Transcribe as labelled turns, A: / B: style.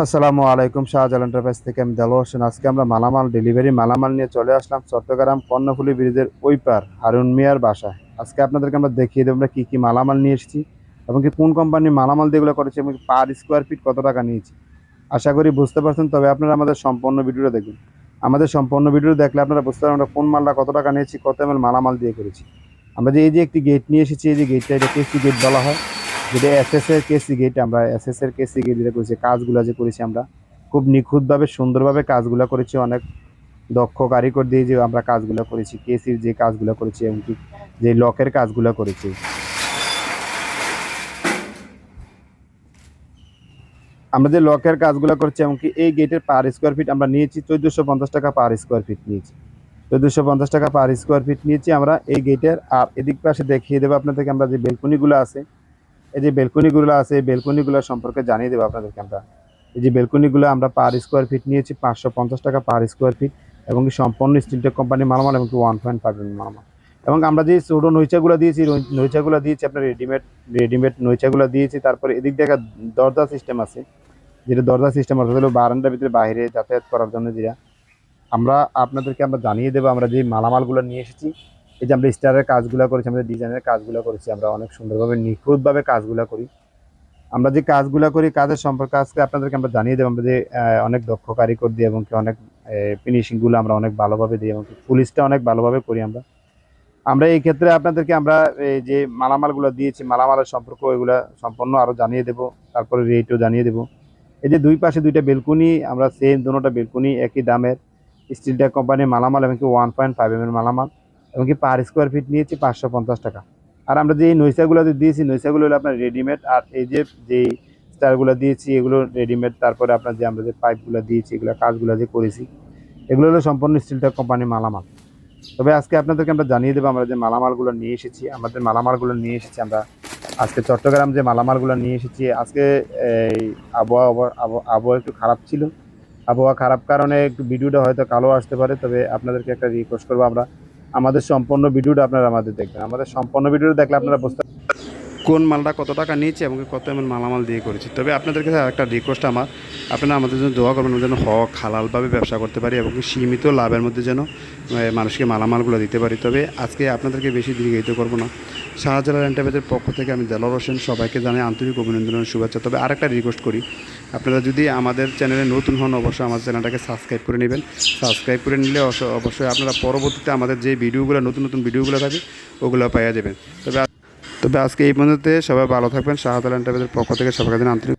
A: আসসালামু আলাইকুম। শাহজালাল এন্টারপ্রাইজ থেকে আমি দেলোয়ার হোসেন। আজকে আমরা মালামাল ডেলিভারি মালামাল নিয়ে চলে আসলাম চট্টগ্রাম কর্ণফুলী ব্রিজের ওই পার হারুন মিয়ার বাসায়। আজকে আপনাদেরকে আমরা দেখিয়ে দেবো আমরা কী কী মালামাল নিয়ে এসেছি এবং কি কোন কোম্পানির মালামাল দিয়ে এগুলো করেছি এবং পার স্কোয়ার ফিট কত টাকা নিয়েছি। আশা করি বুঝতে পারছেন, তবে আপনারা আমাদের সম্পূর্ণ ভিডিওটা দেখুন। আমাদের সম্পূর্ণ ভিডিও দেখলে আপনারা বুঝতে পারবেন আমরা কোন মালটা কত টাকা নিয়েছি, কত এমএল মালামাল দিয়ে করেছি। আমরা যে এই যে একটি গেট নিয়ে এসেছি, এই যে গেটটা, এটা কেসি গেট বলা হয়, যেটা এসএস এর কেসি গেট। আমরা এসএস এর কেসি গেট যেটা করেছি, কাজগুলো যে করেছি আমরা খুব নিখুঁতভাবে সুন্দরভাবে কাজগুলো করেছি। অনেক দক্ষ কারিগর দিয়ে যে আমরা কাজগুলো করেছি, কেসির যে কাজগুলো করেছি এমনকি যে লকের কাজগুলো করেছি। আমরা যে লকের কাজগুলো করছি এমনকি এই গেটের পার স্কোয়ার ফিট আমরা নিয়েছি 1450 টাকা পার স্কোয়ার ফিট নিয়েছি। 1450 টাকা পার স্কোয়ার ফিট নিয়েছি আমরা এই গেটের। আর এদিক পাশে দেখিয়ে দেবো আপনাদেরকে আমরা যে বেলকনিগুলো আছে, এই যে বেলকনিগুলো আছে, এই বেলকনিগুলো সম্পর্কে জানিয়ে দেবো আপনাদেরকে আমরা। এই যে বেলকনিগুলো আমরা পার স্কোয়ার ফিট নিয়েছি 550 টাকা পার স্কোয়ার ফিট এবং কি সম্পূর্ণ স্টিলটেক কোম্পানির মালামাল এবং কি 1.5 মালামাল। এবং আমরা যে ছোটো নৈচাগুলো দিয়েছি, নৈচাগুলো দিয়েছি আপনার রেডিমেড রেডিমেড নৈচাগুলো দিয়েছি। তারপরে এদিক থেকে দরজা সিস্টেম আছে, যেটা দরজা সিস্টেম আছে বারান্দার ভিতরে বাইরে যাতায়াত করার জন্য, যেটা আমরা জানিয়ে দেবো। আমরা যে মালামালগুলো নিয়ে এসেছি, এই যে আমরা স্টারের কাজগুলো করেছি, আমাদের ডিজাইনের কাজগুলো করেছি, আমরা অনেক সুন্দরভাবে নিখুঁতভাবে কাজগুলো করি। আমরা যে কাজগুলো করি কাজের সম্পর্কে আজকে আপনাদেরকে আমরা জানিয়ে দেবো। আমরা যে অনেক দক্ষ কারিগর দিই এবং কি অনেক ফিনিশিংগুলো আমরা অনেক ভালোভাবে দিই এবং পুলিশটা অনেক ভালোভাবে করি আমরা। আমরা এই ক্ষেত্রে আপনাদেরকে আমরা এই যে মালামালগুলো দিয়েছি, মালামালের সম্পর্ক এগুলো সম্পূর্ণ আরও জানিয়ে দেবো, তারপরে রেটও জানিয়ে দেবো। এই যে দুই পাশে দুইটা বেলকুনি, আমরা সেম দুটোটা বেলকুনি একই দামের স্টিলটেক কোম্পানির মালামাল এবং কি 1.5 মালামাল এবং কি পার স্কোয়ার ফিট নিয়েছি 550 টাকা। আর আমরা যে এই নৈশাগুলো দিয়েছি, নৈশাগুলো হলো আপনার রেডিমেড। আর এই যে যেই স্টারগুলো দিয়েছি এগুলো রেডিমেড। তারপরে আপনার যে আমরা যে পাইপগুলো দিয়েছি, এগুলো কাজগুলো যে করেছি এগুলো হলো সম্পূর্ণ স্টিলটেক কোম্পানির মালামাল। তবে আজকে আপনাদেরকে আমরা জানিয়ে দেবো আমরা যে মালামালগুলো নিয়ে এসেছি, আমাদের মালামালগুলো নিয়ে এসেছি আমরা আজকে চট্টগ্রাম যে মালামালগুলো নিয়ে এসেছি। আজকে এই আবহাওয়া একটু খারাপ ছিল, আবহাওয়া খারাপ কারণে একটু ভিডিওটা হয়তো কালো আসতে পারে। তবে আপনাদেরকে একটা রিকোয়েস্ট করবো, আমরা আমাদের সম্পূর্ণ ভিডিওটা আপনারা আমাদের দেখবেন। আমাদের সম্পূর্ণ ভিডিওটা দেখলে আপনারা বুঝতে কোন মালটা কত টাকা নিয়েছে এবং কত এমন মালামাল দিয়ে করেছি। তবে আপনাদের কাছে একটা রিকোয়েস্ট আমার, আপনারা আমাদের জন্য দোয়া করবেন যেন হক হালালভাবে ব্যবসা করতে পারি এবং সীমিত লাভের মধ্যে যেন মানুষকে মালামালগুলো দিতে পারি। তবে আজকে আপনাদেরকে বেশি দীর্ঘায়িত করবো না। শাহজালাল এন্টারপ্রাইজের পক্ষ থেকে আমি দেলোয়ার হোসেন সবাইকে জানাই আন্তরিক অভিনন্দন ও শুভেচ্ছা। তবে আরেকটা রিকোয়েস্ট করি, আপনারা যদি আমাদের চ্যানেলে নতুন হন অবশ্যই আমার চ্যানেলটাকে সাবস্ক্রাইব করে নেবেন। সাবস্ক্রাইব করে নিলে অবশ্যই আপনারা পরবর্তীতে আমাদের যে ভিডিওগুলো নতুন নতুন ভিডিওগুলো থাকে ওগুলো পাওয়া যাবেন। তবে আজকে এই পর্যন্ত, সবাই ভালো থাকবেন। শাহজালাল এন্টারপ্রাইজের পক্ষ থেকে সবাইকে জানাই আন্তরিক